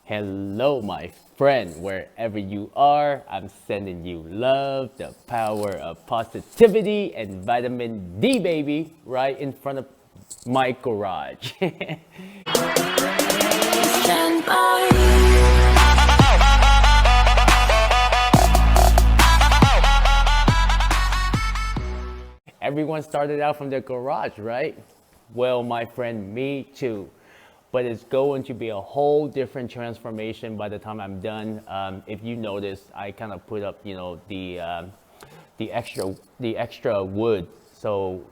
Hello, my friend, wherever you are. I'm sending you love, the power of positivity, and vitamin D, baby, right in front of my garage. Stand by. Everyone started out from their garage, right? Well, my friend, me too. But it's going to be a whole different transformation by the time I'm done. If you notice, I kind of put up, the extra wood, so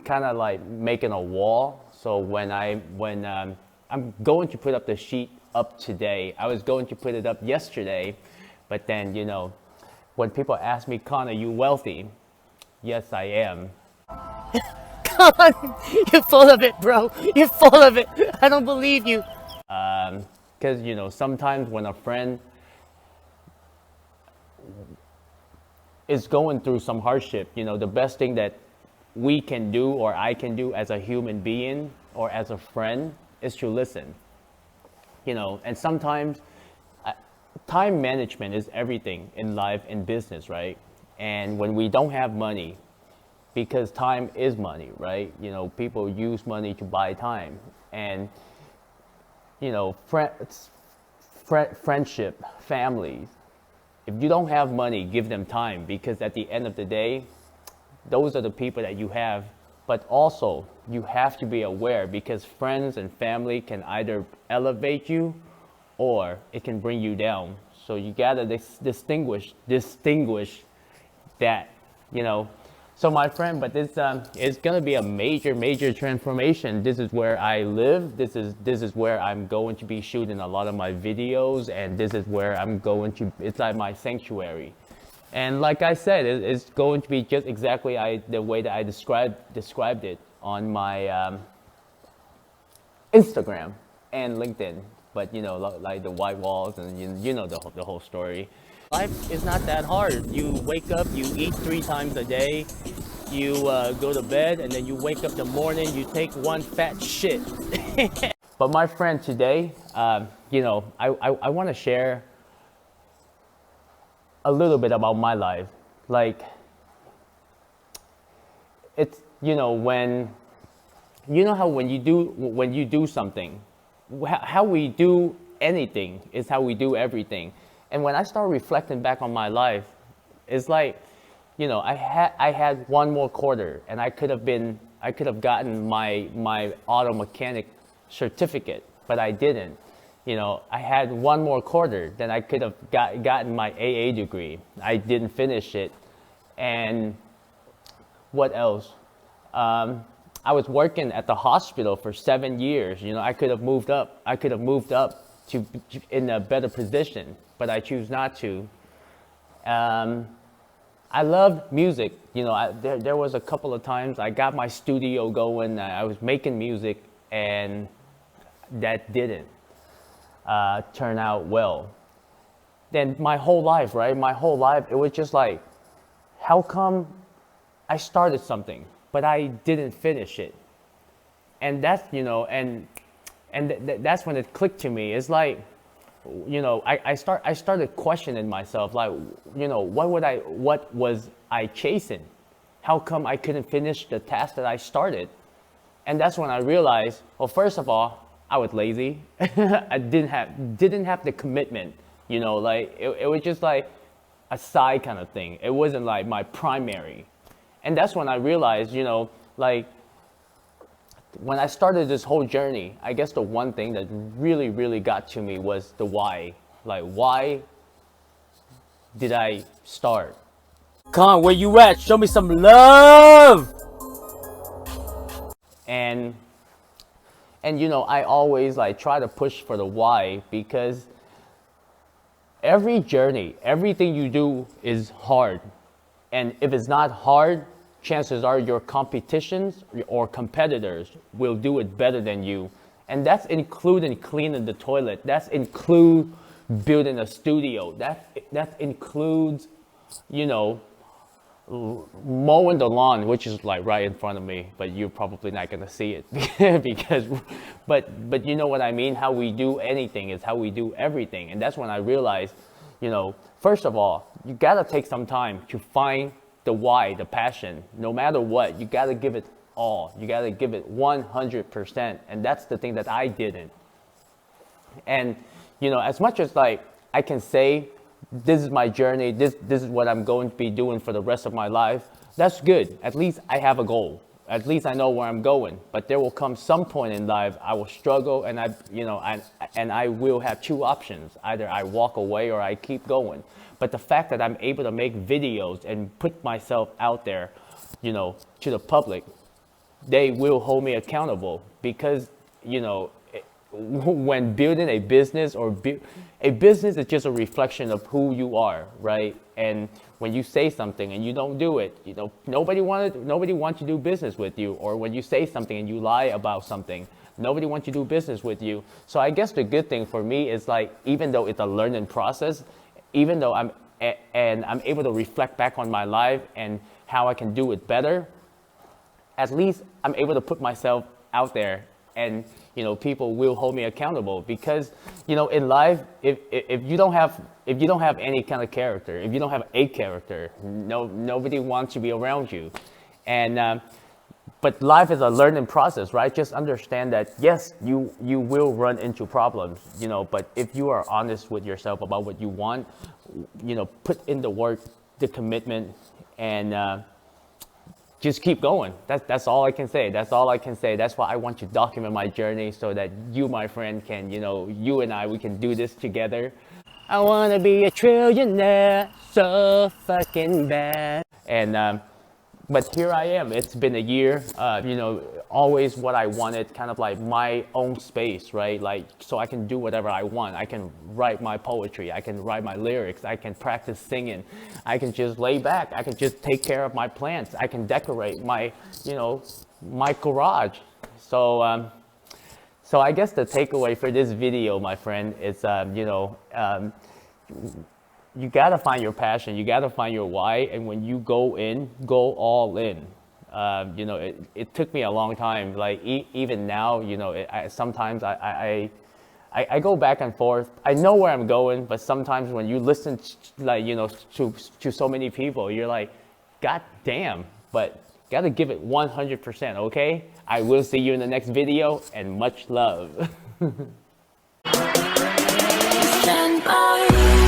kind of like making a wall. So I'm going to put up the sheet up today. I was going to put it up yesterday, but then when people ask me, "Con, are you wealthy?" Yes, I am. You're full of it, bro. You're full of it. I don't believe you. Because sometimes when a friend is going through some hardship, the best thing that we can do or I can do as a human being or as a friend is to listen. And sometimes time management is everything in life and business, right? And when we don't have money, because time is money, right? People use money to buy time. And, friendship, families, if you don't have money, give them time, because at the end of the day, those are the people that you have. But also, you have to be aware, because friends and family can either elevate you or it can bring you down. So you gotta distinguish that, So my friend, but this it's gonna be a major transformation. This is where I live. This is where I'm going to be shooting a lot of my videos, and this is where I'm going to. It's like my sanctuary, and like I said, it's going to be just exactly the way that I described it on my Instagram and LinkedIn. But like the white walls, and the whole story. Life is not that hard. You wake up, you eat 3 times a day, you go to bed, and then you wake up in the morning, you take one fat shit. But my friend, today, I want to share a little bit about my life. Like, it's, when you do something, how we do anything is how we do everything. And when I start reflecting back on my life, it's like, I had one more quarter, and I could have gotten my auto mechanic certificate, but I didn't. I had one more quarter, then I could have gotten my AA degree. I didn't finish it. And what else? I was working at the hospital for 7 years. I could have moved up. I could have moved up to in a better position, but I choose not to. I love music. There was a couple of times I got my studio going. I was making music, and that didn't turn out well. Then my whole life, right? My whole life, it was just like, how come I started something, but I didn't finish it? And that's, that's when it clicked to me. It's like, I started questioning myself, like, what was I chasing? How come I couldn't finish the task that I started? And that's when I realized, well, first of all, I was lazy. I didn't have the commitment, like it was just like a side kind of thing. It wasn't like my primary. And that's when I realized, like, when I started this whole journey, I guess the one thing that really got to me was the why. Like, why did I start? Con, where you at? Show me some love. And I always like try to push for the why, because every journey, everything you do is hard. And if it's not hard, chances are your competitions or competitors will do it better than you. And that's including cleaning the toilet. That's include building a studio. That includes, mowing the lawn, which is like right in front of me, but you're probably not gonna see it because, but you know what I mean? How we do anything is how we do everything. And that's when I realized, first of all, you gotta take some time to find the why, the passion. No matter what, you gotta give it all. You gotta give it 100%. And that's the thing that I didn't. And, as much as like I can say, this is my journey, this is what I'm going to be doing for the rest of my life, that's good. At least I have a goal. At least I know where I'm going. But there will come some point in life I will struggle, and I will have two options. Either I walk away or I keep going. But the fact that I'm able to make videos and put myself out there, to the public, they will hold me accountable because, when building a business a business is just a reflection of who you are, right? And when you say something and you don't do it, nobody wants to do business with you. Or when you say something and you lie about something, nobody wants to do business with you. So I guess the good thing for me is like, even though it's a learning process, even though I'm able to reflect back on my life and how I can do it better, at least I'm able to put myself out there, and people will hold me accountable. Because in life, if you don't have any kind of character, if you don't have a character, nobody wants to be around you. And but life is a learning process, right? Just understand that yes, you will run into problems, but if you are honest with yourself about what you want, put in the work, the commitment, and just keep going. That's all I can say. That's all I can say. That's why I want to document my journey, so that you, my friend, can, you and I, we can do this together. I wanna be a trillionaire so fucking bad. And but here I am. It's been a year. Always what I wanted, kind of like my own space, right? Like, so I can do whatever I want. I can write my poetry. I can write my lyrics. I can practice singing. I can just lay back. I can just take care of my plants. I can decorate my, my garage. So, so I guess the takeaway for this video, my friend, is, you gotta find your passion. You gotta find your why. And when you go all in. It took me a long time. Like even now, sometimes I go back and forth. I know where I'm going, but sometimes when you listen, to so many people, you're like, God damn! But gotta give it 100%. Okay? I will see you in the next video, and much love. Stand by.